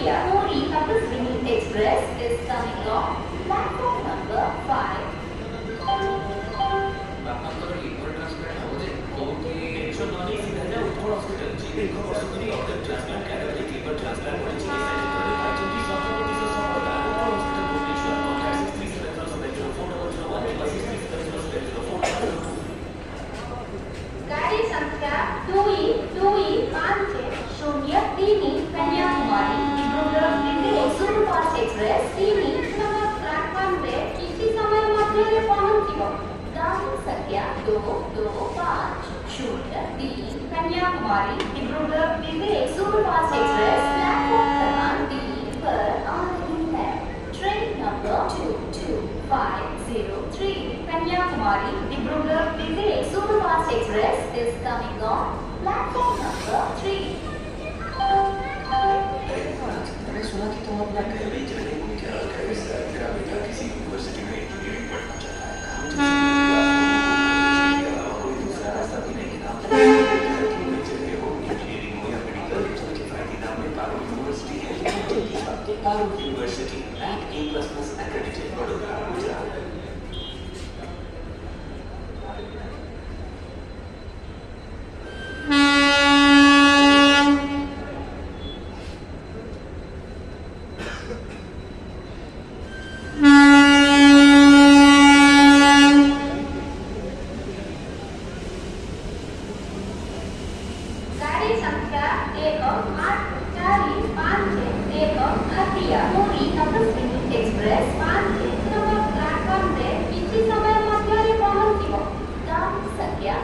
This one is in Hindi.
Sankhya Puri Kapasvini Express is coming on platform number 5. गाड़ी संख्या 2E5030 Kanyakumari Dibrugarh Delhi superfast express 3 platform रे किसी समय मध्य पहुंचिबो। गाड़ी संख्या 22503 Kanyakumari Dibrugarh Delhi superfast express platform क्रमांक 3 पर आ रही है। Train number 22503 Kanyakumari Dibrugarh Delhi superfast express is coming on platform number 3. मैंने सुना कि तुम अपना घर बेच रहे हो। क्या तेरा बेटा किसी यूनिवर्सिटी में इंजीनियरिंग पढ़ना चाहता है? कोई दूसरा रास्ता भी नहीं था। बेच रहे हो इंजीनियरिंग हो या मेडिकल, सबके फायदे नाम में पारुल यूनिवर्सिटी है। Parul university rank A++ accredited Vadodara Gujarat. गाड़ी संख्या 18451 पूरी कपस्विनी एक्सप्रेस 5 नंबर प्लेटफॉर्म रे किसी समय मध्य पहुंचिबो। गाड़ी संख्या